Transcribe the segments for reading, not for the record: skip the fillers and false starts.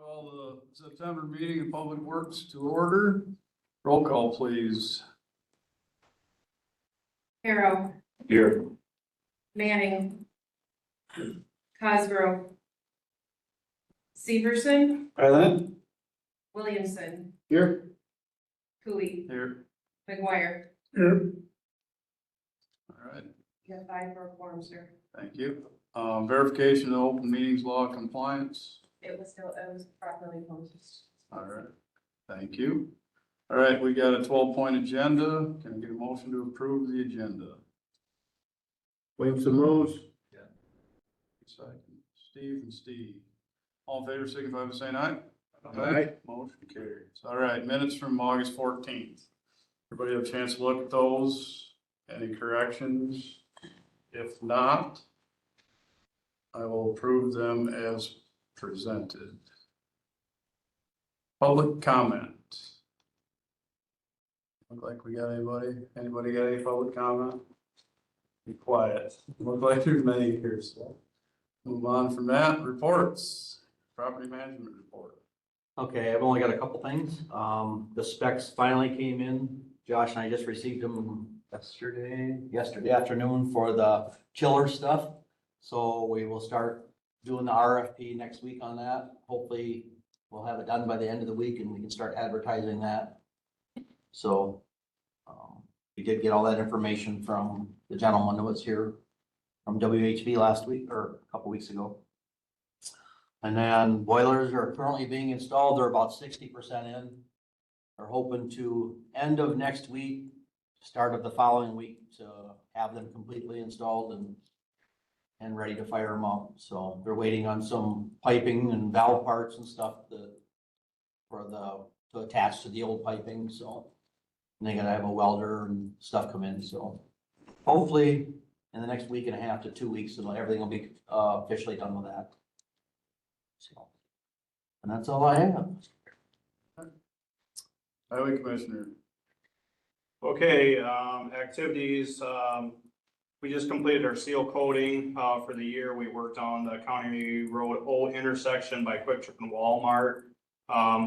Call the September meeting of Public Works to order. Roll call, please. Harrow, Here. Manning, Cosgrove, Severson, Present. Williamson, Here. Cooey, Here. McGuire. Here. All right, You have 5 for a quorum, sir. thank you. Verification of open meetings law compliance. It was properly posted. All right, thank you. All right, we got a 12-point agenda. Can I get a motion to approve the agenda? Williamson moves. Second, Steve and Steve. All in favor, signify by saying aye. Aye. Motion carries. All right, minutes from August 14th. Everybody have a chance to look at those? Any corrections? If not, I will approve them as presented. Public comment. Look like we got anybody? Anybody got any public comment? Be quiet. Look like there's many here, so. Move on from that. Reports. Property management report. Okay, I've only got a couple things. The specs finally came in. Josh and I just received them yesterday afternoon for the chiller stuff. So we will start doing the RFP next week on that. Hopefully we'll have it done by the end of the week and we can start advertising that. So, we did get all that information from the gentleman that was here from WHB last week or a couple weeks ago. And then boilers are currently being installed. They're about 60% in. They're hoping to end of next week, start of the following week to have them completely installed and ready to fire them up. So they're waiting on some piping and valve parts and stuff to attach to the old piping. So and they gotta have a welder and stuff come in. So hopefully in the next week and a half to 2 weeks, everything will be officially done with that. So, and that's all I have. Highway Commissioner. Okay, activities, we just completed our seal coating, for the year. We worked on the County Road O intersection by Quick Trip and Walmart.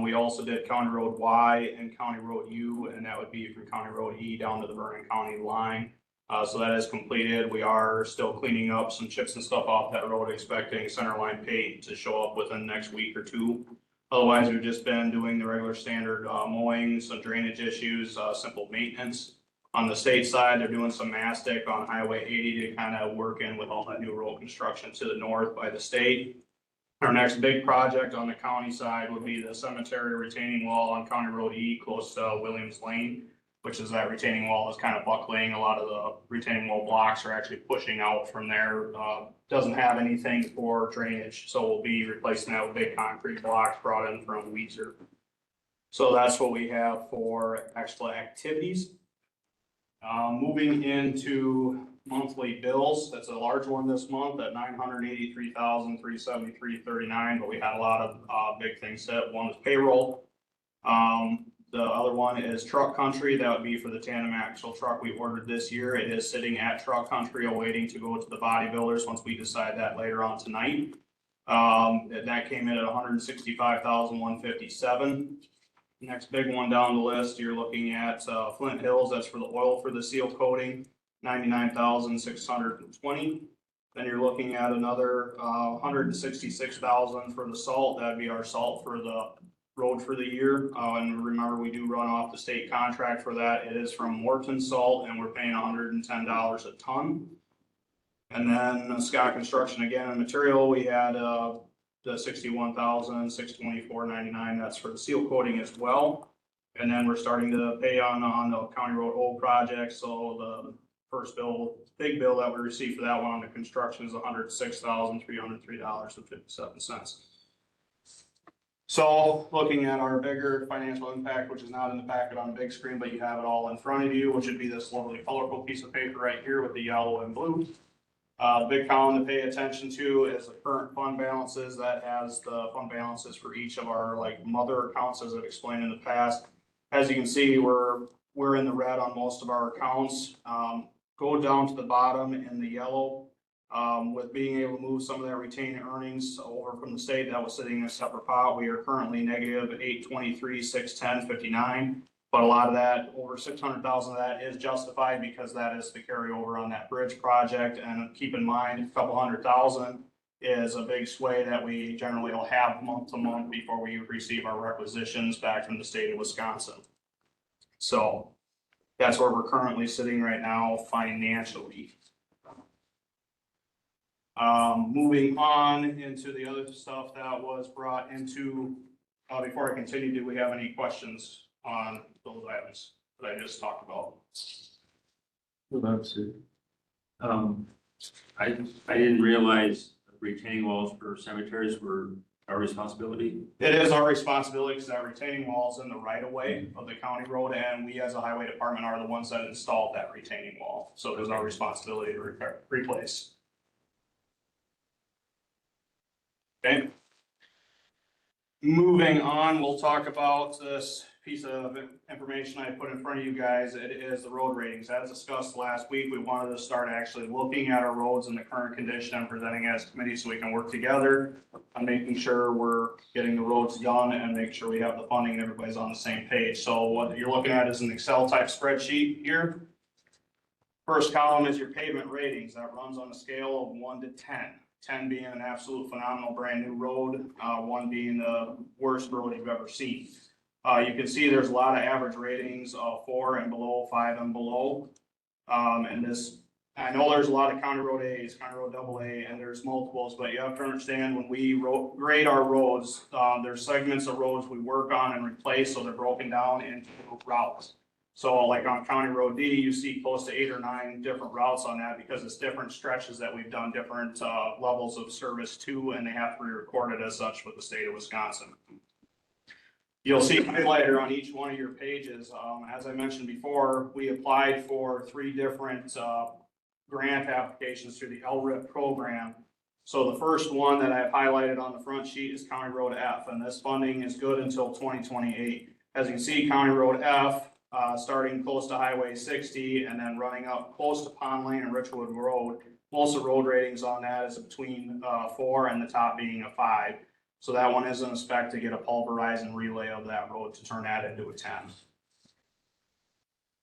We also did County Road Y and County Road U, and that would be from County Road E down to the Vernon County line. So that is completed. We are still cleaning up some chips and stuff off that road, expecting center line paint to show up within the next week or two. Otherwise, we've just been doing the regular standard mowing, some drainage issues, simple maintenance. On the state side, they're doing some mastic on Highway 80 to kind of work in with all that new road construction to the north by the state. Our next big project on the county side would be the cemetery retaining wall on County Road E close to Williams Lane, which is that retaining wall is kind of buckling. A lot of the retaining wall blocks are actually pushing out from there. Doesn't have anything for drainage, so we'll be replacing that with big concrete blocks brought in from Weezer. So that's what we have for actual activities. Moving into monthly bills, that's a large one this month at $983,373.39, but we had a lot of big things set. One was payroll. The other one is Truck Country. That would be for the tandem axle truck we ordered this year. It is sitting at Truck Country awaiting to go to the bodybuilders once we decide that later on tonight. That came in at $165,157. Next big one down the list, you're looking at Flint Hills. That's for the oil for the seal coating, $99,620. Then you're looking at another $166,000 for the salt. That'd be our salt for the road for the year. And remember, we do run off the state contract for that. It is from Morton Salt, and we're paying $110 a ton. And then Scott Construction again, and material, we had the $61,624.99. That's for the seal coating as well. And then we're starting to pay on the County Road O project. So the first bill, big bill that we received for that one on the construction is $106,303.57. So looking at our bigger financial impact, which is not in the packet on the big screen, but you have it all in front of you, which would be this lovely colorful piece of paper right here with the yellow and blue. The big column to pay attention to is the current fund balances. That has the fund balances for each of our mother accounts, as I've explained in the past. As you can see, we're in the red on most of our accounts. Go down to the bottom in the yellow. With being able to move some of that retained earnings over from the state that was sitting in a separate pot, we are currently negative 823, 610, 59. But a lot of that, over 600,000 of that is justified because that is the carryover on that bridge project. And keep in mind, a couple $100,000 is a big sway that we generally will have month to month before we receive our requisitions back from the state of Wisconsin. So that's where we're currently sitting right now financially. Moving on into the other stuff that was brought into, before I continue, do we have any questions on those items that I just talked about? I didn't realize retaining walls for cemeteries were our responsibility. It is our responsibility because that retaining wall is in the right of way of the county road, and we as a highway department are the ones that installed that retaining wall. So it is our responsibility to replace. Okay. Moving on, we'll talk about this piece of information I put in front of you guys. It is the road ratings. As discussed last week, we wanted to start actually looking at our roads in the current condition and presenting as a committee so we can work together on making sure we're getting the roads done and make sure we have the funding and everybody's on the same page. So what you're looking at is an Excel type spreadsheet here. First column is your pavement ratings. That runs on a scale of 1 to 10. 10 being an absolute phenomenal brand new road, 1 being the worst road you've ever seen. You can see there's a lot of average ratings of 4 and below, 5 and below. And this, I know there's a lot of county road A's, county road AA, and there's multiples, but you have to understand when we grade our roads, there's segments of roads we work on and replace, so they're broken down into routes. So like on County Road D, you see close to 8 or 9 different routes on that because it's different stretches that we've done different levels of service to, and they have to be recorded as such with the state of Wisconsin. You'll see highlighter on each one of your pages. As I mentioned before, we applied for 3 different grant applications through the LRIP program. So the first one that I've highlighted on the front sheet is County Road F, and this funding is good until 2028. As you can see, County Road F, starting close to Highway 60 and then running up close to Pond Lane and Richwood Road. Most of the road ratings on that is between 4 and the top being a 5. So that one is in a spec to get a pulverize and relay of that road to turn that into a 10.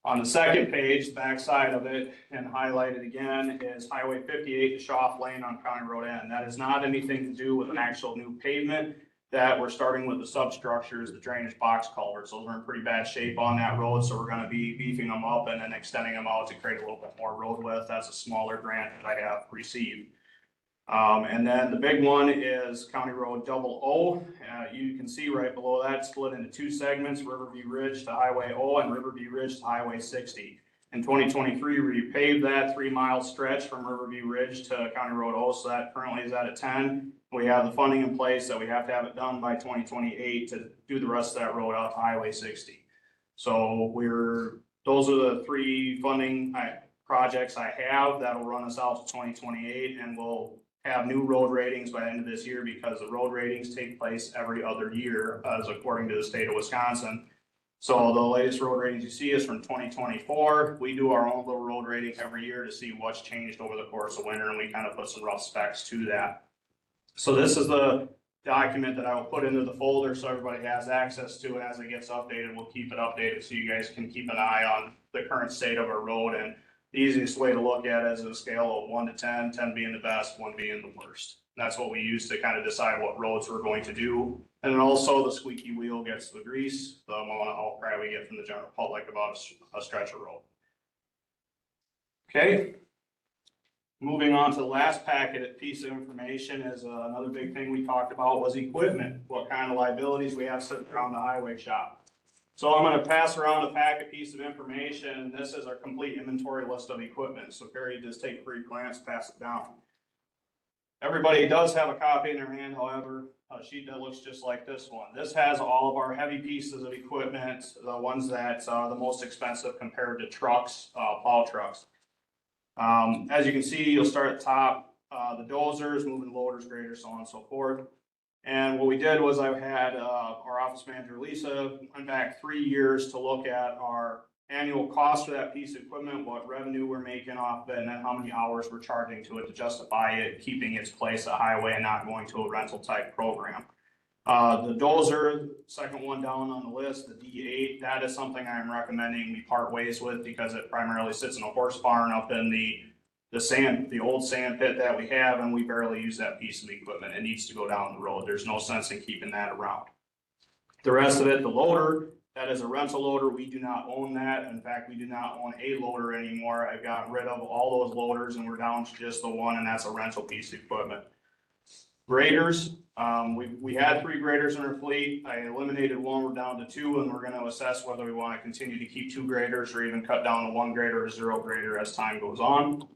On the second page, the back side of it, and highlighted again, is Highway 58 to Schaff Lane on County Road N. That is not anything to do with an actual new pavement. That we're starting with the substructures, the drainage box culverts. Those are in pretty bad shape on that road, so we're going to be beefing them up and then extending them out to create a little bit more road width. That's a smaller grant that I have received. And then the big one is County Road Oo. You can see right below that split into 2 segments, Riverview Ridge to Highway O and Riverview Ridge to Highway 60. In 2023, we paved that 3-mile stretch from Riverview Ridge to County Road O, so that currently is at a 10. We have the funding in place that we have to have it done by 2028 to do the rest of that road out to Highway 60. So those are the 3 funding projects I have that'll run us out to 2028, and we'll have new road ratings by the end of this year because the road ratings take place every other year as according to the state of Wisconsin. So the latest road ratings you see is from 2024. We do our own little road rating every year to see what's changed over the course of winter, and we kind of put some rough specs to that. So this is the document that I will put into the folder so everybody has access to it. As it gets updated, we'll keep it updated so you guys can keep an eye on the current state of our road. And the easiest way to look at it is a scale of 1 to 10, 10 being the best, 1 being the worst. And that's what we use to kind of decide what roads we're going to do. And then also the squeaky wheel gets the grease, the amount of outcry we get from the general public about a stretch of road. Okay. Moving on to the last packet piece of information is another big thing we talked about was equipment. What kind of liabilities we have sitting around the highway shop. So I'm going to pass around a packet piece of information. This is our complete inventory list of equipment. So Perry, just take a brief glance, pass it down. Everybody does have a copy in their hand, however, a sheet that looks just like this one. This has all of our heavy pieces of equipment, the ones that are the most expensive compared to trucks, plow trucks. As you can see, you'll start at the top, the dozers, moving loaders, graders, so on and so forth. And what we did was I had our office manager, Lisa, went back 3 years to look at our annual cost for that piece of equipment, what revenue we're making off it, and then how many hours we're charging to it to justify it keeping its place a highway and not going to a rental type program. The dozer, second one down on the list, the D8, that is something I'm recommending we part ways with because it primarily sits in a horse barn up in the old sand pit that we have, and we barely use that piece of equipment. It needs to go down the road. There's no sense in keeping that around. The rest of it, the loader, that is a rental loader. We do not own that. In fact, we do not own a loader anymore. I've gotten rid of all those loaders and we're down to just the one, and that's a rental piece of equipment. Graders, we had 3 graders in our fleet. I eliminated one, we're down to 2, and we're gonna assess whether we wanna continue to keep 2 graders or even cut down to 1 grader or 0 grader as time goes on.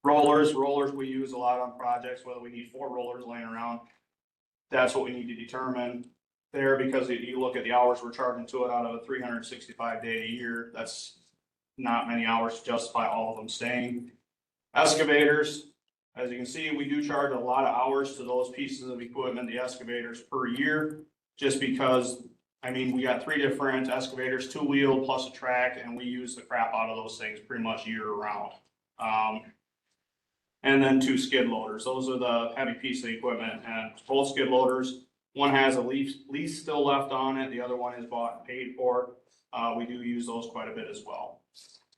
Rollers we use a lot on projects, whether we need 4 rollers laying around. That's what we need to determine there, because if you look at the hours we're charging to it out of a 365 day a year, that's not many hours to justify all of them staying. Excavators, as you can see, we do charge a lot of hours to those pieces of equipment, the excavators per year, just because, I mean, we got 3 different excavators, 2-wheel plus a track, and we use the crap out of those things pretty much year round. And then 2 skid loaders. Those are the heavy piece of equipment, and both skid loaders, one has a lease still left on it, the other one is bought and paid for. We do use those quite a bit as well.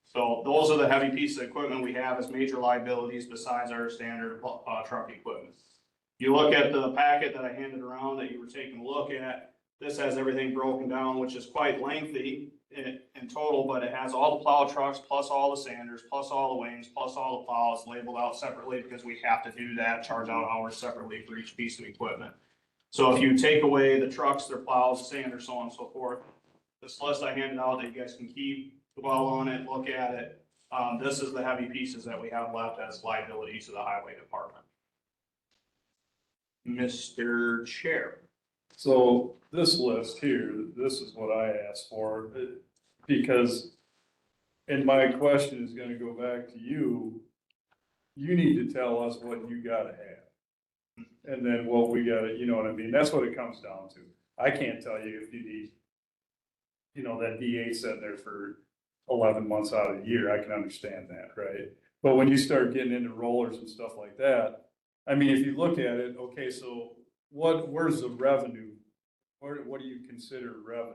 So those are the heavy pieces of equipment we have as major liabilities besides our standard truck equipment. You look at the packet that I handed around that you were taking a look at, this has everything broken down, which is quite lengthy in total, but it has all the plow trucks, plus all the sanders, plus all the wings, plus all the plows labeled out separately because we have to do that, charge out hours separately for each piece of equipment. So if you take away the trucks, their plows, sanders, so on and so forth, this list I handed out that you guys can keep, dwell on it, look at it. This is the heavy pieces that we have left as liability to the highway department. Mr. Chair. So this list here, this is what I asked for, because, and my question is gonna go back to you. You need to tell us what you gotta have. And then what we gotta, you know what I mean? That's what it comes down to. I can't tell you if you need, you know, that D8 sitting there for 11 months out of the year. I can understand that, right? But when you start getting into rollers and stuff like that, I mean, if you look at it, okay, so where's the revenue? What do you consider revenue?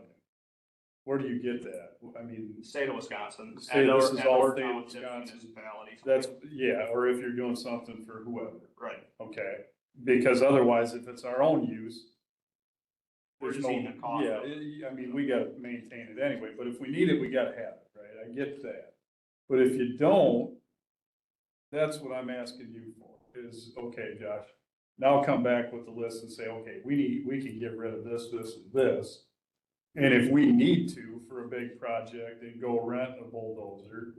Where do you get that? I mean, State of Wisconsin. State, this is all or state of township Wisconsin. municipalities. that's, yeah, or if you're doing something for whoever, Right. okay? Because otherwise, if it's our own use, We're there's just no, eating the cost yeah, of it. I mean, we gotta maintain it anyway, but if we need it, we gotta have it, right? I get that. But if you don't, that's what I'm asking you for, is, okay, Josh, now come back with the list and say, okay, we can get rid of this, this, and this. And if we need to for a big project and go rent a bulldozer,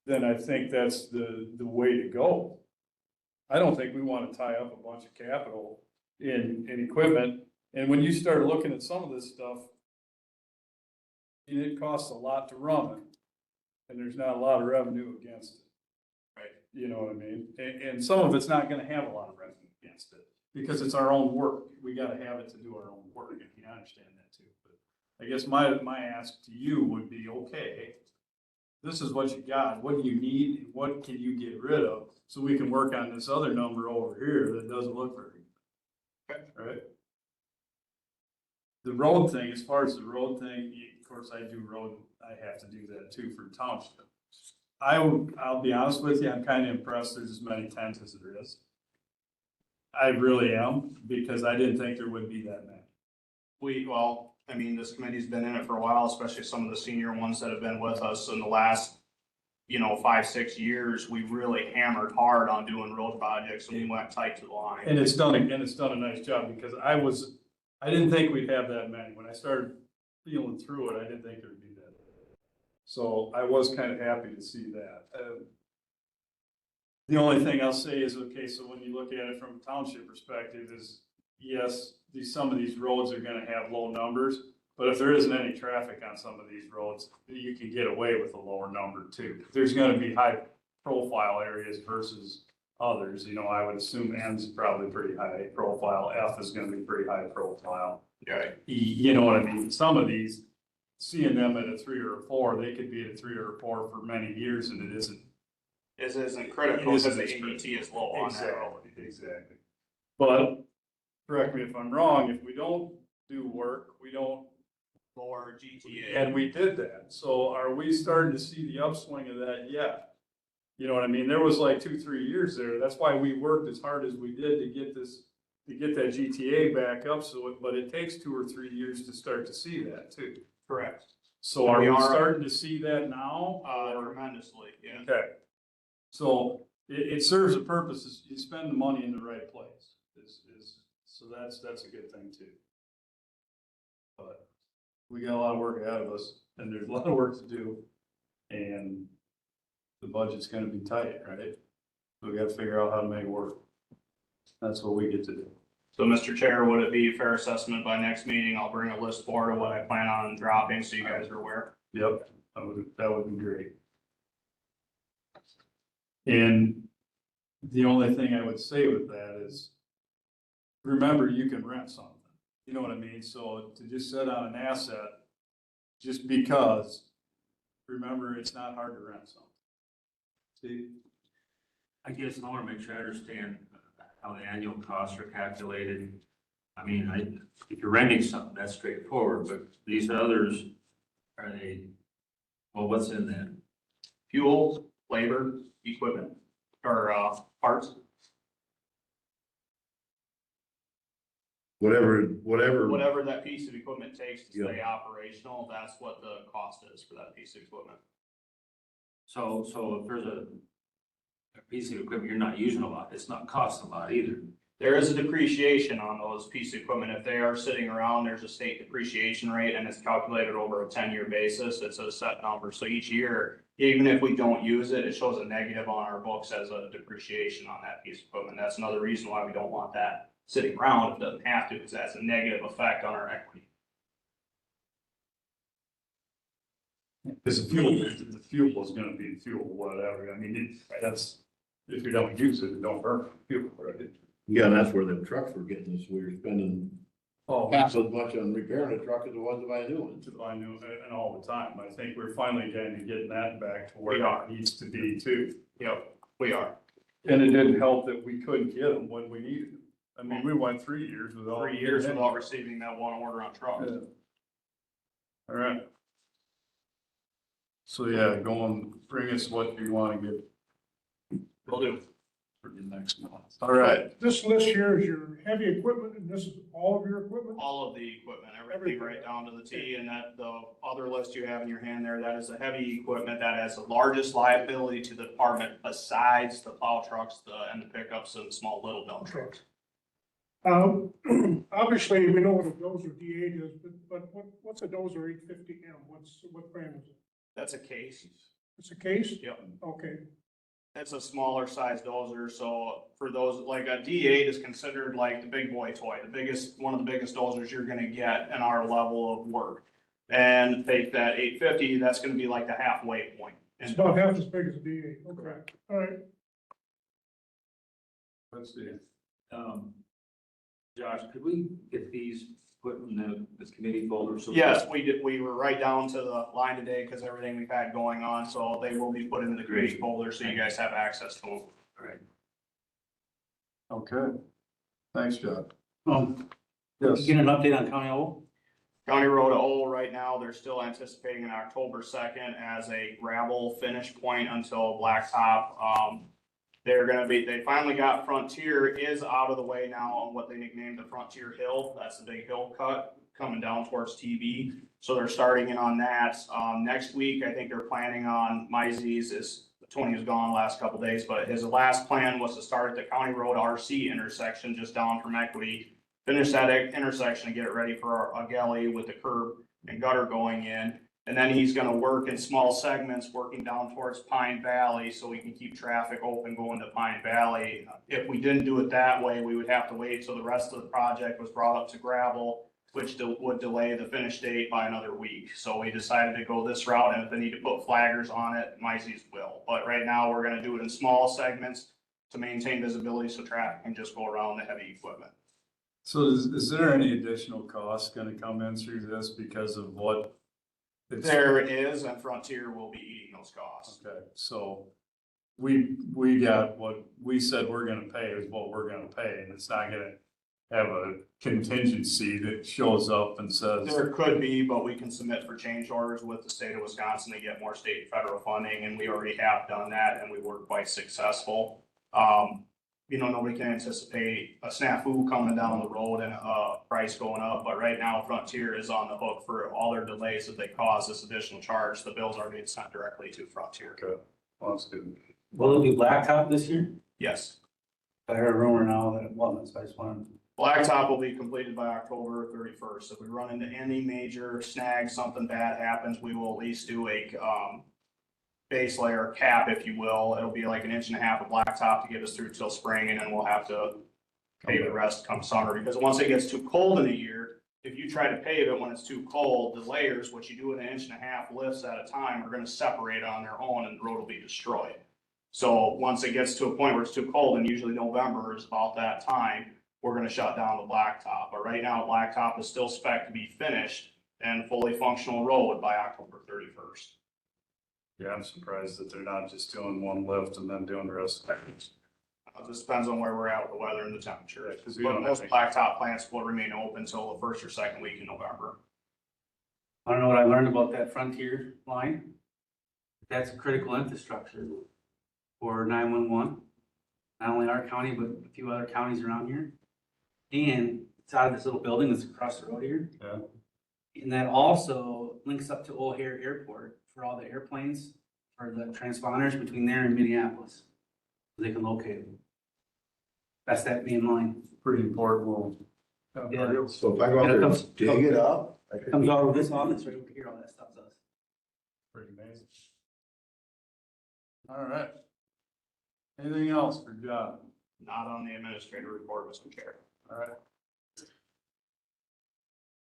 then I think that's the way to go. I don't think we wanna tie up a bunch of capital in equipment. And when you start looking at some of this stuff, it costs a lot to run it, and there's not a lot of revenue against it. Right. You know what I mean? And some of it's not gonna have a lot of revenue against it, because it's our own work. We gotta have it to do our own work, and I understand that too. But I guess my ask to you would be, okay, this is what you got, what do you need, what can you get rid of, so we can work on this other number over here that doesn't look very good. Right? The road thing, as far as the road thing, of course, I do road, I have to do that too for township. I'll be honest with you, I'm kind of impressed there's as many tents as there is. I really am, because I didn't think there would be that many. Well, I mean, this committee's been in it for a while, especially some of the senior ones that have been with us in the last, 5-6 years. We really hammered hard on doing road projects, and we went tight to the line. And it's done a nice job, because I didn't think we'd have that many. When I started feeling through it, I didn't think there'd be that. So I was kind of happy to see that. The only thing I'll say is, okay, so when you look at it from a township perspective is, yes, some of these roads are gonna have low numbers, but if there isn't any traffic on some of these roads, you can get away with a lower number too. There's gonna be high profile areas versus others, I would assume N's probably pretty high profile, F is gonna be pretty high profile. Yeah. You know what I mean? Some of these, seeing them at a 3 or a 4, they could be at a 3 or a 4 for many years and it isn't. This isn't critical It because isn't the as ADT is low on that road. Exactly. But, correct me if I'm wrong, if we don't do work, we don't, Lower GTA. and we did that. So are we starting to see the upswing of that yet? You know what I mean? There was like 2-3 years there. That's why we worked as hard as we did to get this, to get that GTA back up. So, but it takes 2 or 3 years to start to see that too. Correct. So are We we are- starting to see that now? Or- Tremendously, yeah. Okay. So it serves a purpose. Is you spend the money in the right place. So that's a good thing too. But we got a lot of work ahead of us and there's a lot of work to do. And the budget's gonna be tight, right? So we gotta figure out how to make it work. That's what we get to do. So, Mr. Chair, would it be a fair assessment by next meeting? I'll bring a list forward of what I plan on dropping so you guys are aware. Yep, that would be great. And the only thing I would say with that is, remember, you can rent something. You know what I mean? So to just sit on an asset, just because, remember, it's not hard to rent something. See? I guess I want to make sure I understand how the annual costs are calculated. I mean, if you're renting something, that's straightforward, but these others, are they, well, what's in that? Fuel, labor, equipment, or, parts, whatever that piece of equipment takes to stay operational, that's what the cost is for that piece of equipment. So if there's a piece of equipment you're not using a lot, it's not costing a lot either. There is a depreciation on those pieces of equipment. If they are sitting around, there's a state depreciation rate and it's calculated over a 10-year basis. It's a set number. So each year, even if we don't use it, it shows a negative on our books as a depreciation on that piece of equipment. That's another reason why we don't want that sitting around if it doesn't have to, because that's a negative effect on our equity. Because the fuel is gonna be fuel, whatever. I mean, that's, if you don't use it, it don't burn fuel, right? Yeah, and that's where them trucks were getting us. We were spending Oh, half as much on repairing a truck as it was to buy a new one. I knew, and all the time. I think we're finally kind of getting that back to where We are. it needs to be too. Yep, we are. And it didn't help that we couldn't get them when we needed them. I mean, we went 3 years without. 3 years without receiving that one order on truck. Yeah. All right. So yeah, bring us what you want to get Will do. for the next month. All right. This list here is your heavy equipment, and this is all of your equipment? All of the equipment, everything right down to the T, and that the other list you have in your hand there, that is the heavy equipment that has the largest liability to the department besides the plow trucks, and the pickups and small little dump trucks. Obviously, we know what a dozer D8 is, but what's a dozer 850M? What brand is it? That's a case. It's a case? Yep. Okay, It's a smaller size dozer, so for those, like a D8 is considered like the big boy toy, one of the biggest dozers you're gonna get in our level of work. And take that 850, that's gonna be like the halfway point. it's about half as big as a D8, okay, all right. Let's see. Josh, could we get these put in this committee folder? So Yes, we did, we were right down to the line today because everything we've had going on, so they will be put in the committee folder so you guys have access to them. All right. Okay. Thanks, John. Yes. Get an update on County O? County Road O right now, they're still anticipating an October 2nd as a gravel finish point until blacktop. They finally got Frontier is out of the way now on what they nicknamed the Frontier Hill. That's the big hill cut coming down towards TB. So they're starting in on that. Next week, I think they're planning on Tony was gone the last couple days, but his last plan was to start at the County Road RC intersection just down from Equity. Finish that intersection and get it ready for a gully with the curb and gutter going in. And then he's gonna work in small segments, working down towards Pine Valley, so we can keep traffic open going to Pine Valley. If we didn't do it that way, we would have to wait till the rest of the project was brought up to gravel, which would delay the finish date by another week. So we decided to go this route, and if they need to put flaggers on it, Mizey's will. But right now, we're gonna do it in small segments to maintain visibility so traffic can just go around the heavy equipment. So is there any additional cost gonna come in through this because of what There is, and Frontier will be eating those costs. Okay, so we got what we said we're gonna pay is what we're gonna pay, and it's not gonna have a contingency that shows up and says, There could be, but we can submit for change orders with the state of Wisconsin to get more state and federal funding, and we already have done that, and we were quite successful. Nobody can anticipate a snafu coming down the road and a price going up, but right now Frontier is on the hook for all their delays that they cause this additional charge. The bills are being sent directly to Frontier. okay, well, that's good. Will it be blacktop this year? Yes. I heard a rumor now that it wasn't, so I just wanted. Blacktop will be completed by October 31st. If we run into any major snag, something bad happens, we will at least do a base layer cap, if you will. It'll be like 1.5 inches of blacktop to get us through till spring, and then we'll have to pave the rest come summer. Because once it gets too cold in a year, if you try to pave it when it's too cold, the layers, which you do in 1.5 inch lifts at a time, are going to separate on their own, and the road will be destroyed. So once it gets to a point where it's too cold, and usually November is about that time, we're gonna shut down the blacktop. But right now, blacktop is still spec to be finished and fully functional road by October 31st. Yeah, I'm surprised that they're not just doing one lift and then doing the rest of it. It just depends on where we're at with the weather and the temperature. Yeah, 'cause we But don't most have- blacktop plants will remain open until the first or second week in November. I don't know what I learned about that Frontier line. That's critical infrastructure for 911. Not only our county, but a few other counties around here. And it's out of this little building that's across the road here. Yeah. And that also links up to O'Hare Airport for all the airplanes, for the transponders between there and Minneapolis. They can locate them. That's that main line. Pretty important, Yeah. So if I go out there and dig it up, I could. Comes out of this office right over here, all that stuff does. pretty amazing. All right. Anything else for John? Not on the administrative report, Mr. Chair. All right.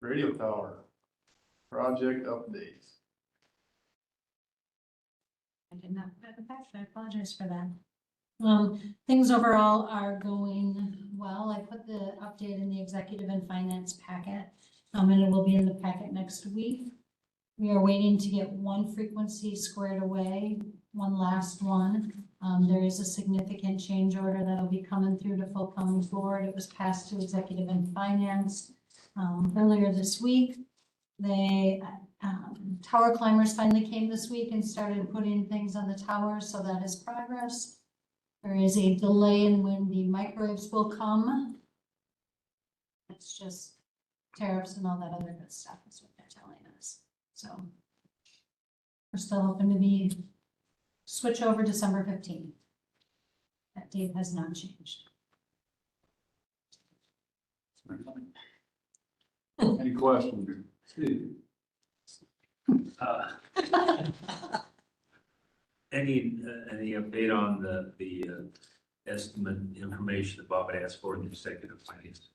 Radio tower, project updates. I did not put it back, I apologize for that. Things overall are going well. I put the update in the executive and finance packet, and it will be in the packet next week. We are waiting to get one frequency squared away, one last one. There is a significant change order that'll be coming through to full county board. It was passed to executive and finance, earlier this week. They, tower climbers finally came this week and started putting things on the towers, so that is progress. There is a delay in when the microwaves will come. It's just tariffs and all that other good stuff is what they're telling us. So we're still hoping to be switch over December 15th. That date has not changed. Any questions? Steve? Any update on the estimate information that Bob had asked for in the executive finance?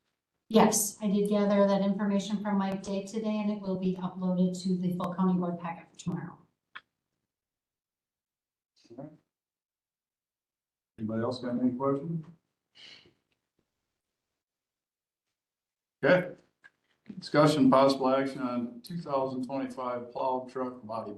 Yes, I did gather that information from Mike Day today, and it will be uploaded to the full county board packet for tomorrow. Anybody else got any questions? Okay. Discussion possible action on 2025 plow truck body.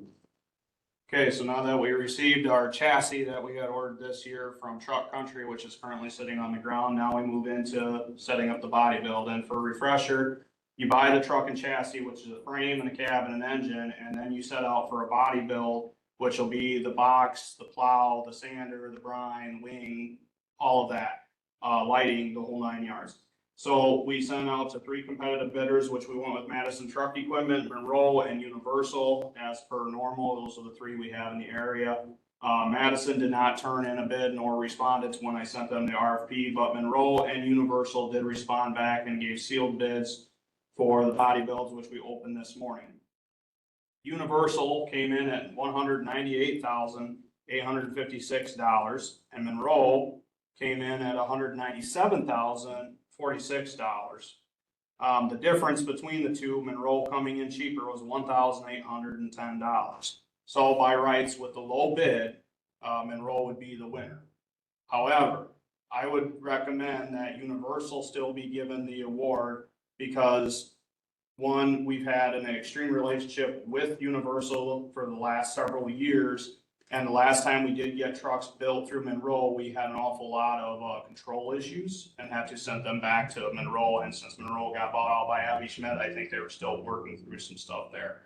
Okay, so now that we received our chassis that we had ordered this year from Truck Country, which is currently sitting on the ground, now we move into setting up the body build. And for a refresher, you buy the truck and chassis, which is a frame and a cab and an engine, and then you set out for a body build, which will be the box, the plow, the sander, the brine, wing, all of that, lighting, the whole 9 yards. So we sent out to 3 competitive bidders, which we went with Madison Truck Equipment, Monroe, and Universal. As per normal, those are the 3 we have in the area. Madison did not turn in a bid nor responded to when I sent them the RFP, but Monroe and Universal did respond back and gave sealed bids for the body builds, which we opened this morning. Universal came in at $198,856, and Monroe came in at $197,046. The difference between the two, Monroe coming in cheaper, was $1,810. So by rights, with the low bid, Monroe would be the winner. However, I would recommend that Universal still be given the award, because One, we've had an extreme relationship with Universal for the last several years. And the last time we did get trucks built through Monroe, we had an awful lot of control issues and had to send them back to Monroe. And since Monroe got bought out by Abby Schmidt, I think they were still working through some stuff there.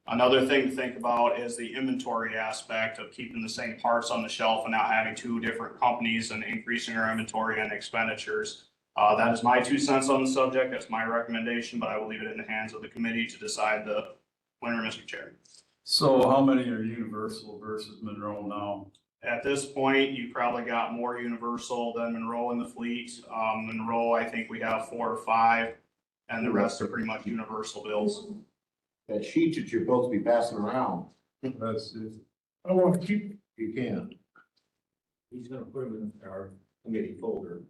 Another thing to think about is the inventory aspect of keeping the same parts on the shelf and not having two different companies and increasing our inventory and expenditures. That is my 2 cents on the subject. That's my recommendation, but I will leave it in the hands of the committee to decide the winner, Mr. Chair. So how many are Universal versus Monroe now? At this point, you probably got more Universal than Monroe in the fleet. Monroe, I think we have 4 or 5, and the rest are pretty much Universal bills. That sheet that you're supposed to be passing around, That's it. I want to keep, you can. He's gonna put them in our committee folder.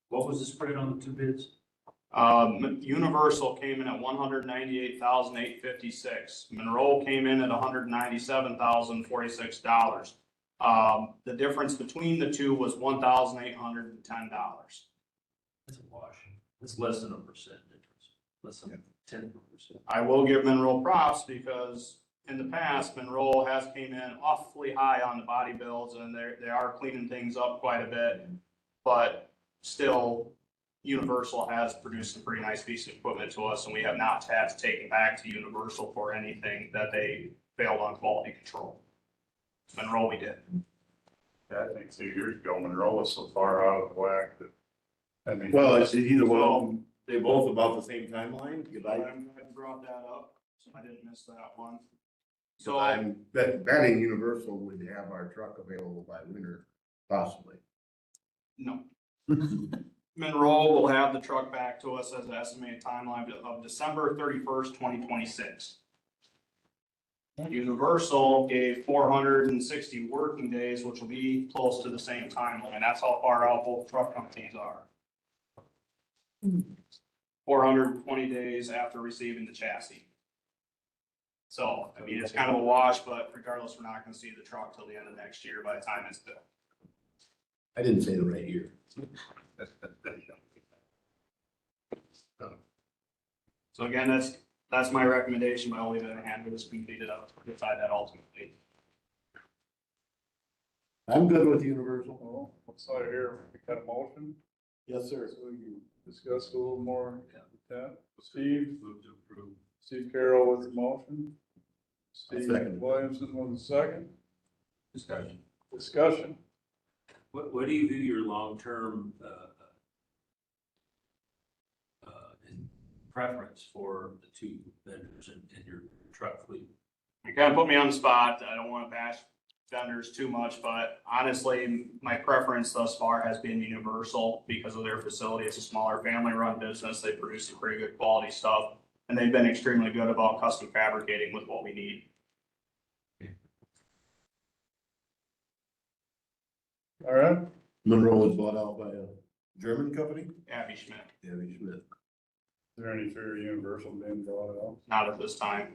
What was the spread on the 2 bids? Universal came in at $198,856. Monroe came in at $197,046. The difference between the two was $1,810. That's a wash. That's less than a percent difference, less than 10%. I will give Monroe props because in the past, Monroe has came in awfully high on the body builds and they are cleaning things up quite a bit. But still, Universal has produced some pretty nice piece of equipment to us and we have not had to take it back to Universal for anything that they failed on quality control. Monroe we did. I think 2 years ago, Monroe was so far out of whack that, I mean. Well, it's either one, they both about the same timeline, because I'm glad you brought that up, so I didn't miss that one. So I'm betting Universal would have our truck available by winter, possibly. no. Monroe will have the truck back to us as an estimated timeline of December 31st, 2026. Universal gave 460 working days, which will be close to the same timeline. That's how far out both truck companies are. 420 days after receiving the chassis. So, I mean, it's kind of a wash, but regardless, we're not gonna see the truck till the end of next year by the time it's built. I didn't say the right year. So again, that's my recommendation, but I'll leave it in the hand of this committee to decide that ultimately. I'm good with Universal. Well, what's out here, we got a motion, Yes, sir. so we can discuss a little more. Yeah, Steve? Move to approve. Steve Carroll with the motion. Steve Second. Williamson with the second. Discussion. Discussion. What do you view your long-term, preference for the 2 vendors in your truck fleet? You kind of put me on the spot. I don't want to bash vendors too much, but honestly, my preference thus far has been Universal because of their facility. It's a smaller family-run business. They produce some pretty good quality stuff, and they've been extremely good about custom fabricating with what we need. All right, Monroe was bought out by a German company? Abby Schmidt, Abby Schmidt. is there any fear Universal being brought out? not at this time.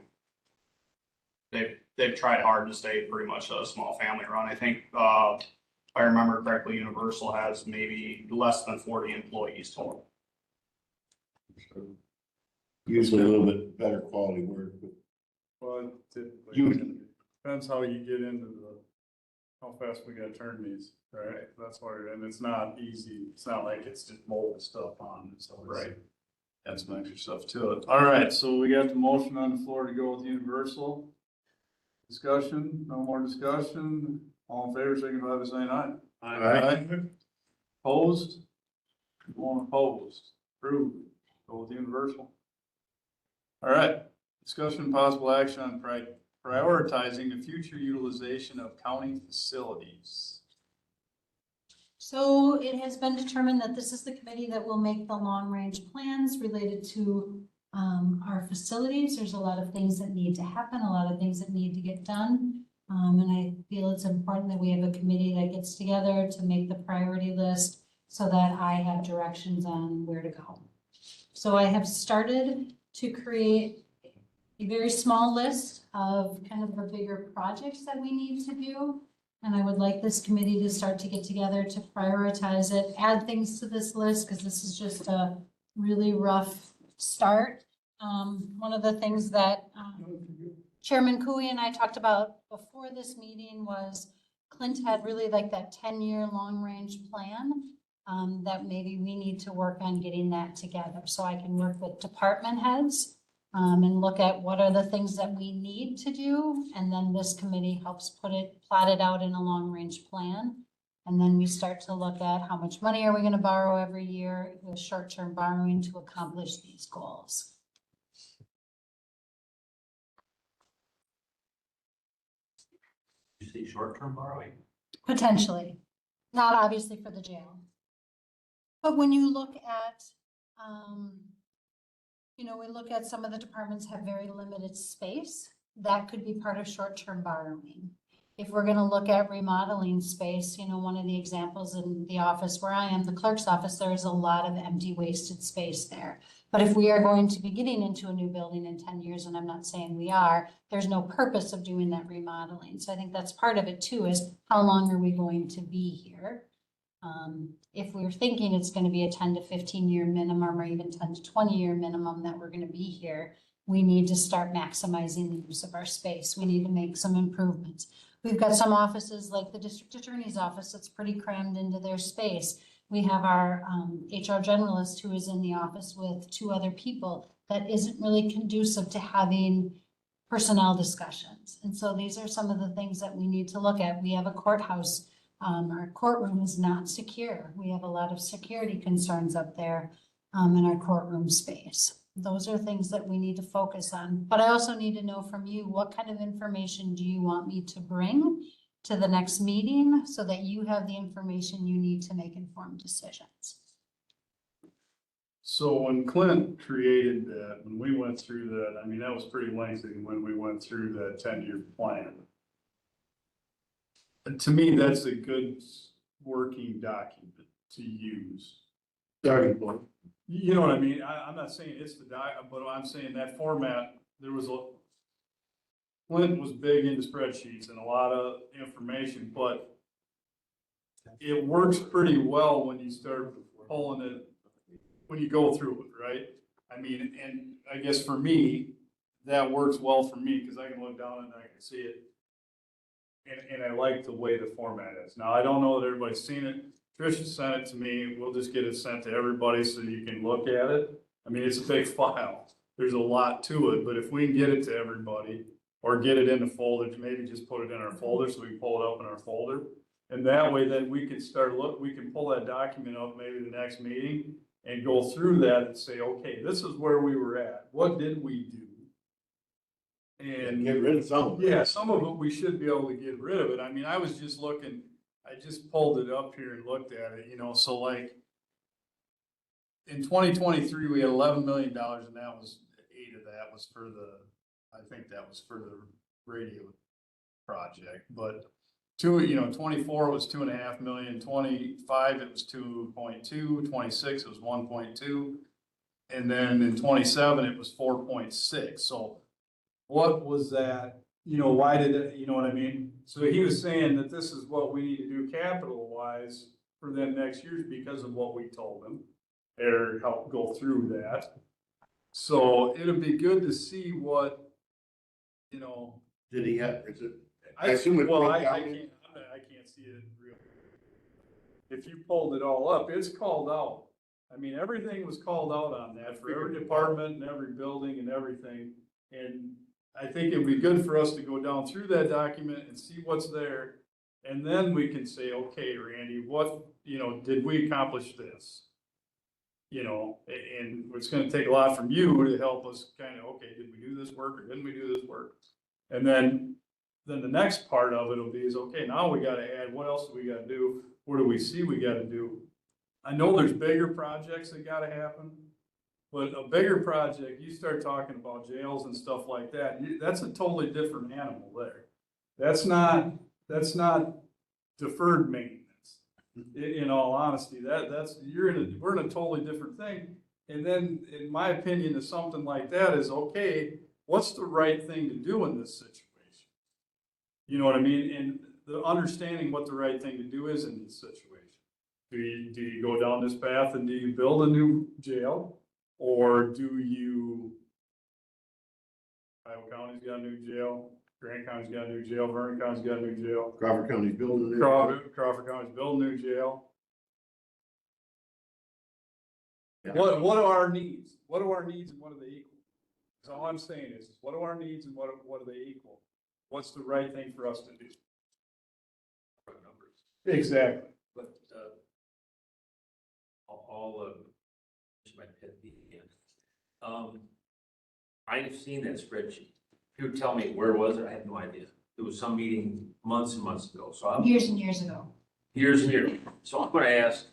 They've tried hard to stay pretty much a small family run. I think, if I remember correctly, Universal has maybe less than 40 employees total. Usually a little bit better quality work, but Well, typically, Usually. depends how you get into how fast we gotta turn these, right? That's why, and it's not easy, it's not like it's just mold stuff on, so. Right. Add some extra stuff to it. All right, so we got the motion on the floor to go with Universal. Discussion, no more discussion, all in favor, signify by saying aye. Aye. Opposed? One opposed, approved, go with Universal. All right, discussion and possible action on prioritizing the future utilization of county facilities. So it has been determined that this is the committee that will make the long-range plans related to our facilities. There's a lot of things that need to happen, a lot of things that need to get done. And I feel it's important that we have a committee that gets together to make the priority list so that I have directions on where to go. So I have started to create a very small list of kind of the bigger projects that we need to do. And I would like this committee to start to get together to prioritize it, add things to this list, because this is just a really rough start. One of the things that, Chairman Cooey and I talked about before this meeting was Clint had really like that 10-year long-range plan, that maybe we need to work on getting that together. So I can work with department heads, and look at what are the things that we need to do. And then this committee helps plot it out in a long-range plan. And then we start to look at how much money are we going to borrow every year with short-term borrowing to accomplish these goals. You see short-term borrowing? Potentially, not obviously for the jail. But when you look at, we look at some of the departments have very limited space. That could be part of short-term borrowing. If we're gonna look at remodeling space, one of the examples in the office where I am, the clerk's office, there is a lot of empty wasted space there. But if we are going to be getting into a new building in 10 years, and I'm not saying we are, there's no purpose of doing that remodeling. So I think that's part of it too, is how long are we going to be here? If we're thinking it's going to be a 10 to 15 year minimum, or even 10 to 20 year minimum that we're going to be here, we need to start maximizing the use of our space. We need to make some improvements. We've got some offices like the district attorney's office that's pretty crammed into their space. We have our HR generalist who is in the office with 2 other people that isn't really conducive to having personnel discussions. And so these are some of the things that we need to look at. We have a courthouse. Our courtroom is not secure. We have a lot of security concerns up there in our courtroom space. Those are things that we need to focus on. But I also need to know from you, what kind of information do you want me to bring to the next meeting so that you have the information you need to make informed decisions? So when Clint created that, when we went through that, I mean, that was pretty lengthy when we went through that 10-year plan. And to me, that's a good working document to use. Starting point. You know what I mean? I'm not saying it's the but I'm saying that format, Clint was big into spreadsheets and a lot of information, but it works pretty well when you start pulling it, when you go through it, right? I mean, and I guess for me, that works well for me because I can look down and I can see it. And I like the way the format is. Now, I don't know that everybody's seen it. Tricia sent it to me. We'll just get it sent to everybody so you can look at it. I mean, it's a big file. There's a lot to it, but if we can get it to everybody or get it in the folder, maybe just put it in our folder so we can pull it up in our folder. And that way, then we can we can pull that document up maybe the next meeting and go through that and say, okay, this is where we were at. What did we do? And get rid of some of it. Yeah, some of it we should be able to get rid of it. I mean, I was just looking, I just pulled it up here and looked at it, so like in 2023, we had $11 million and that was 8 of that was for I think that was for the radio project, but 24 was 2.5 million, 25, it was 2.2, 26, it was 1.2. And then in 27, it was 4.6. So what was that? Why did it, you know what I mean? So he was saying that this is what we need to do capital wise for them next year because of what we told them or help go through that. So it'll be good to see what, Did he have, is it? I assume it's well, broke I down. can't see it real. If you pulled it all up, it's called out. I mean, everything was called out on that for every department and every building and everything. And I think it'd be good for us to go down through that document and see what's there. And then we can say, okay, Randy, what, did we accomplish this? And it's gonna take a lot from you to help us kind of, okay, did we do this work or didn't we do this work? And then the next part of it will be is, okay, now we gotta add, what else do we gotta do? What do we see we gotta do? I know there's bigger projects that gotta happen, but a bigger project, you start talking about jails and stuff like that, that's a totally different animal there. That's not deferred maintenance. In all honesty, we're in a totally different thing. And then, in my opinion, is something like that is, okay, what's the right thing to do in this situation? You know what I mean? And the understanding what the right thing to do is in this situation. Do you go down this path and do you build a new jail? Or do you, Iowa County's got a new jail, Grant County's got a new jail, Vernon County's got a new jail, Crawford County's building a new. Crawford County's building a new jail. Yeah. What are our needs? What are our needs and what are they equal? That's all I'm saying is, what are our needs and what are they equal? What's the right thing for us to do? Numbers. Exactly. But, all of, this might be again. I've seen that spreadsheet. If you would tell me where was it, I had no idea. It was some meeting months and months ago, so I'm. Years and years ago. Years and years. So I'm gonna ask,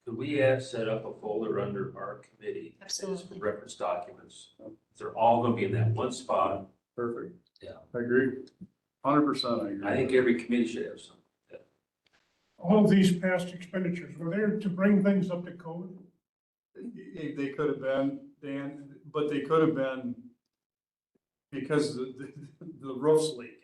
could we set up a folder under our committee? Absolutely. As reference documents. They're all gonna be in that one spot. Perfect. Yeah. I agree. 100% I agree. I think every committee should have some. All of these past expenditures, were they to bring things up to code? They could have been, Dan, but they could have been because the roof's leaking.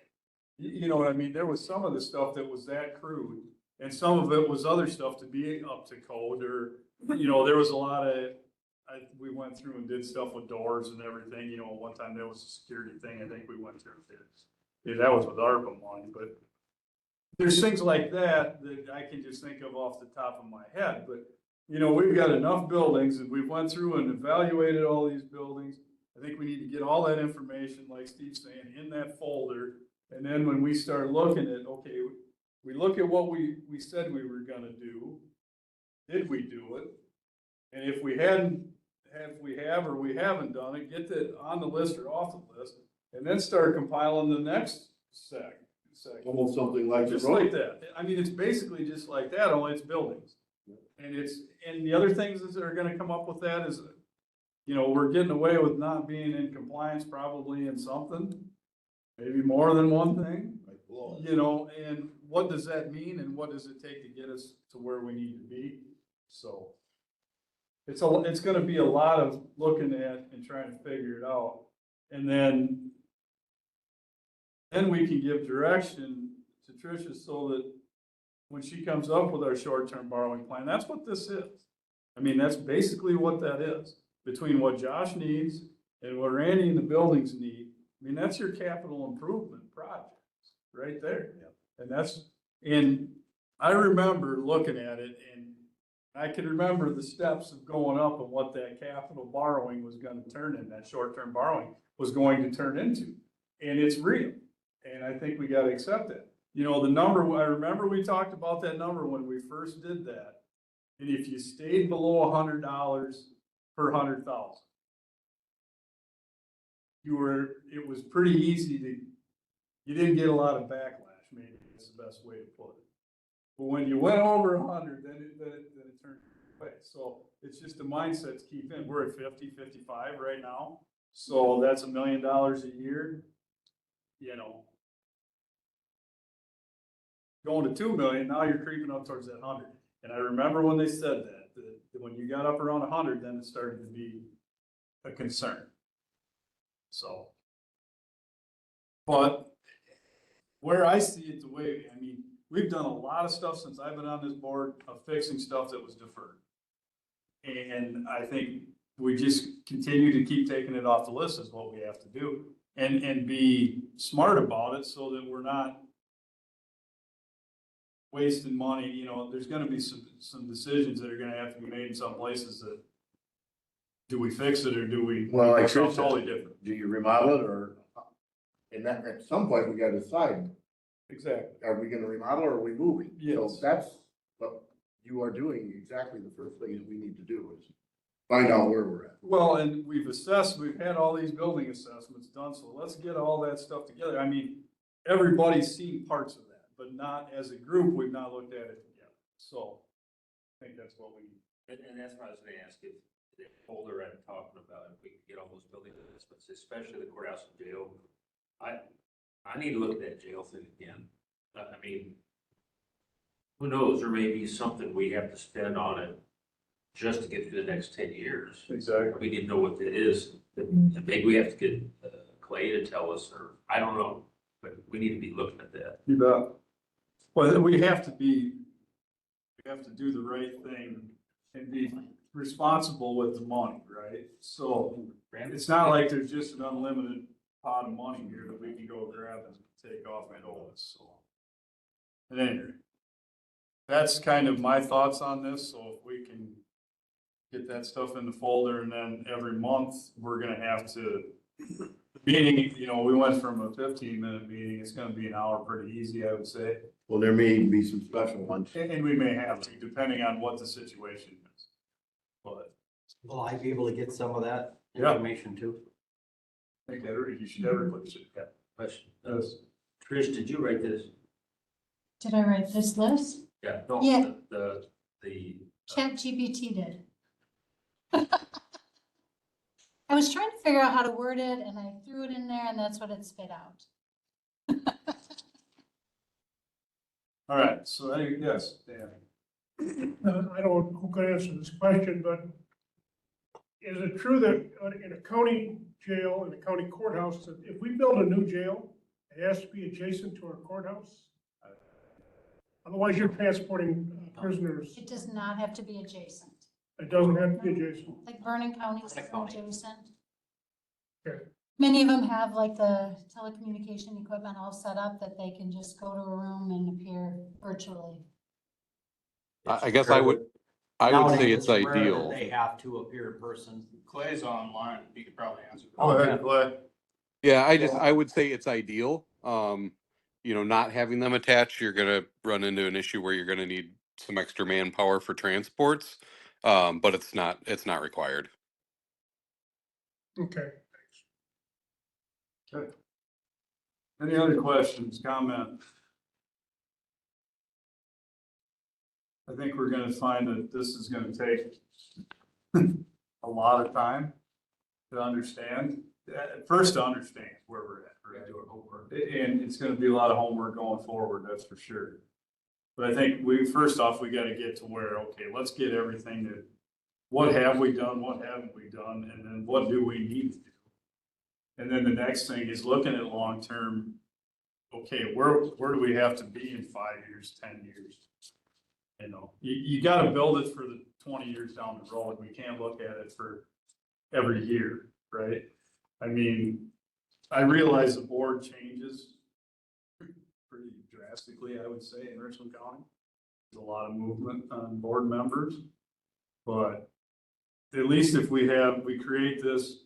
You know what I mean? There was some of the stuff that was that crude and some of it was other stuff to be up to code or, you know, there was a lot of, we went through and did stuff with doors and everything, you know, one time there was a security thing, I think we went through and did. Yeah, that was with ARPA money, but there's things like that that I can just think of off the top of my head, but you know, we've got enough buildings and we've went through and evaluated all these buildings. I think we need to get all that information, like Steve's saying, in that folder. And then when we start looking at, okay, we look at what we said we were gonna do. Did we do it? And if we hadn't, if we have or we haven't done it, get that on the list or off the list. And then start compiling the next section. Almost something like. Just like that. I mean, it's basically just like that, only it's buildings. And the other things that are gonna come up with that is, you know, we're getting away with not being in compliance probably in something, maybe more than one thing, you know, and what does that mean and what does it take to get us to where we need to be? So it's gonna be a lot of looking at and trying to figure it out. And then we can give direction to Tricia so that when she comes up with our short-term borrowing plan, that's what this is. I mean, that's basically what that is, between what Josh needs and what Randy and the buildings need. I mean, that's your capital improvement projects, right there. And I remember looking at it and I can remember the steps of going up and what that capital borrowing was gonna turn in, that short-term borrowing was going to turn into. And it's real, and I think we gotta accept it. You know, the number, I remember we talked about that number when we first did that. And if you stayed below $100 per 100,000, it was pretty easy you didn't get a lot of backlash, maybe is the best way to put it. But when you went over 100, then it turned away. So it's just a mindset to keep in. We're at 50, 55 right now. So that's $1 million a year, you know. Going to 2 million, now you're creeping up towards that 100. And I remember when they said that when you got up around 100, then it started to be a concern. So, but where I see it the way, I mean, we've done a lot of stuff since I've been on this board of fixing stuff that was deferred. And I think we just continue to keep taking it off the list is what we have to do and be smart about it so that we're not wasting money. You know, there's gonna be some decisions that are gonna have to be made in some places that, do we fix it or do we? Well, like something Trish said, totally different. Do you remodel it or, and that, at some point, we gotta decide, Exactly. are we gonna remodel or are we moving? Yes. So that's what you are doing, exactly the first thing that we need to do is find out where we're at. Well, and we've had all these building assessments done, so let's get all that stuff together. I mean, everybody's seen parts of that, but not as a group, we've not looked at it together. So I think that's what we need. And that's what I was gonna ask, if the folder I'm talking about, if we could get all those building assessments, especially the courthouse and jail. I need to look at that jail thing again. I mean, who knows, there may be something we have to spend on it just to get through the next 10 years. Exactly. We need to know what that is. And maybe we have to get Clay to tell us, or I don't know, but we need to be looking at that. You bet. Well, we have to do the right thing and be responsible with the money, right? So it's not like there's just an unlimited pot of money here that we can go grab and take off my dollars, so. At any rate, that's kind of my thoughts on this, so if we can get that stuff in the folder, and then every month, we're gonna have to, meeting, you know, we went from a 15-minute meeting, it's gonna be an hour pretty easy, I would say. Well, there may be some special ones. And we may have to, depending on what the situation is. But Will I be able to get some of that Yeah. information too? I think you should everybody should have. Question. Yes. Trish, did you write this? Did I write this list? Yeah. Yeah. The. ChatGPT did. I was trying to figure out how to word it and I threw it in there and that's what it spit out. All right, so yes, Dan. I don't know who could answer this question, but is it true that in a county jail, in a county courthouse, that if we build a new jail, it has to be adjacent to our courthouse? Otherwise, you're transporting prisoners. It does not have to be adjacent. It doesn't have to be adjacent. Like Vernon County is Vernon County. adjacent. Okay. Many of them have like the telecommunication equipment all set up that they can just go to a room and appear virtually. I guess I would say Nowadays, it's rare that ideal. They have to appear in person. Clay's online, he could probably answer. Go ahead, Clay. Yeah, I would say it's ideal. Not having them attached, you're gonna run into an issue where you're gonna need some extra manpower for transports. But it's not required. Okay. Okay. Any other questions, comments? I think we're gonna find that this is gonna take a lot of time to understand. First, to understand where we're at, right? And it's gonna be a lot of homework going forward, that's for sure. But I think first off, we gotta get to where, okay, let's get everything that, what have we done, what haven't we done, and then what do we need to do? And then the next thing is looking at long-term, okay, where do we have to be in 5 years, 10 years? You know, you gotta build it for the 20 years down the road. We can't look at it for every year, right? I mean, I realize the board changes pretty drastically, I would say, in Richland County. There's a lot of movement on board members, but at least if we create this,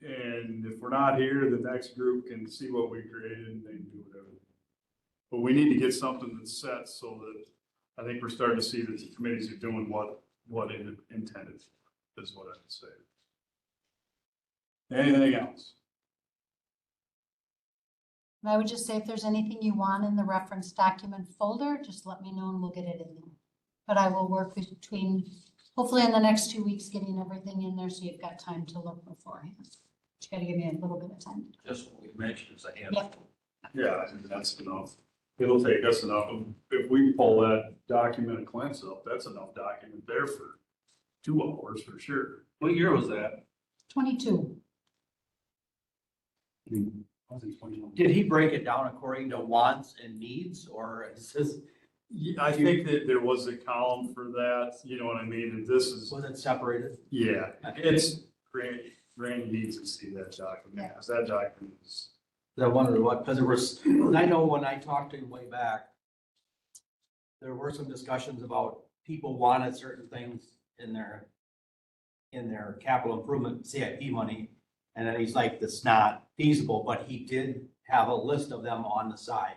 and if we're not here, the next group can see what we created and they can do whatever. But we need to get something that's set so that I think we're starting to see that the committees are doing what it intended, is what I would say. Anything else? And I would just say if there's anything you want in the reference document folder, just let me know and we'll get it in there. But I will work between, hopefully in the next 2 weeks, getting everything in there so you've got time to look beforehand. You gotta give me a little bit of time. Just what we mentioned is a Yep. handful. Yeah, I think that's enough. It'll take us enough. If we pull that document and cleanse up, that's enough document there for 2 hours for sure. What year was that? 22. Did he break it down according to wants and needs, or is this, Yeah, I think that there was a column for that, you know what I mean, and this is, was it separated? yeah, it's, Randy needs to see that document, because that document is, I wondered what, because there was, I know when I talked to him way back, there were some discussions about people wanted certain things in their capital improvement CIP money. And then he's like, that's not feasible, but he did have a list of them on the side.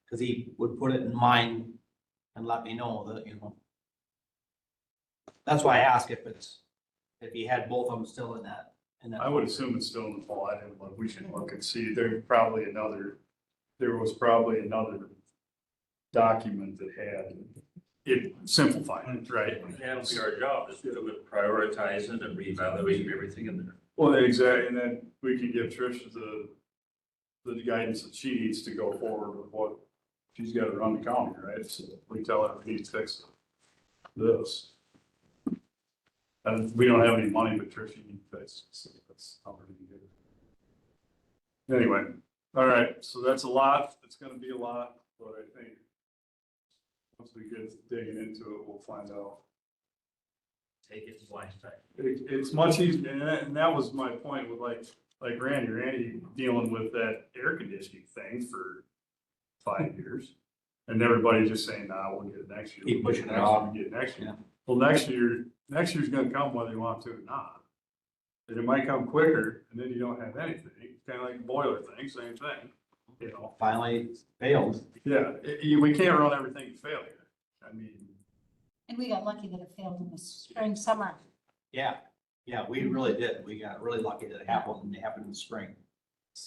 Cause he would put it in mine and let me know that, that's why I asked if he had both of them still in that. I would assume it's still in the fall, I didn't look, we should look and see, there was probably another document that had it simplified, right? That'll be our job, is to prioritize it and reevaluate everything in there. Well, exactly, and then we can give Trish the guidance that she needs to go forward with what she's got to run the county, right? So we tell her we need to fix this. And we don't have any money, but Trish, you need to fix, so that's how we're gonna do it. Anyway, all right, so that's a lot, it's gonna be a lot, but I think once we get digging into it, we'll find out. take it blind side. It's much easier, and that was my point with like Randy dealing with that air conditioning thing for 5 years. And everybody just saying, nah, we'll get it next year. Keep we'll get pushing it it next off. year, we'll get it next year. Yeah. Well, next year's gonna come whether you want to or not. And it might come quicker, and then you don't have anything, it's kind of like the boiler thing, same thing, you know? Finally failed. Yeah, we can't run everything to failure, I mean, And we got lucky that it failed in the spring, summer. Yeah, yeah, we really did. We got really lucky that it happened in the spring.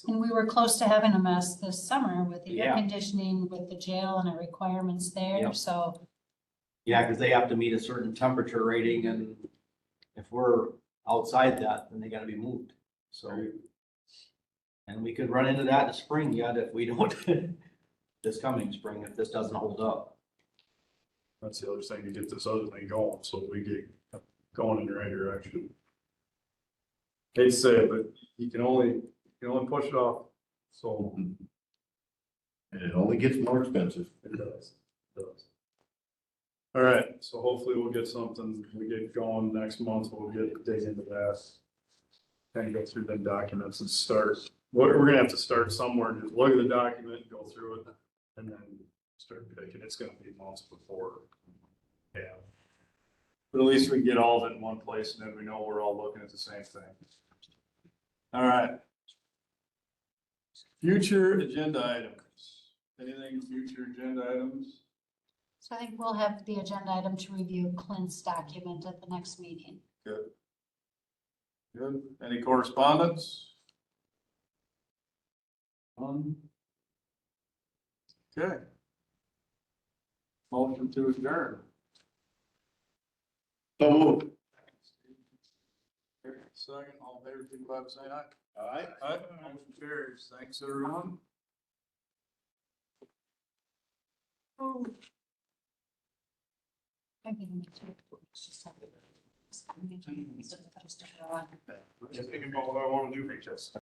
And we were close to having a mess this summer with the air Yeah. conditioning, with the jail and the requirements there, Yep. so. Yeah, because they have to meet a certain temperature rating, and if we're outside that, then they gotta be moved, so. And we could run into that in the spring yet if we don't, this coming spring, if this doesn't hold up. that's the other thing, to get this other thing going, so we get going in the right direction. Hate to say it, but you can only push it off, so And it only gets more expensive. it does. All right, so hopefully we'll get something, we get going next month, we'll dig into that. Kind of go through the documents and start, we're gonna have to start somewhere, just look at the document, go through it, and then start picking, it's gonna be months before. Yeah. But at least we can get all of it in one place, and then we know we're all looking at the same thing. All right. Future agenda items, anything future agenda items? So I think we'll have the agenda item to review Clint's document at the next meeting. Good. Good. Any correspondence? Okay. Motion to adjourn. So moved. Second, all in favor, signify by saying aye. Aye. Aye, motion carries. Thanks, everyone. I can make sure it's just like- Just thinking about what I want to do for you, Jess.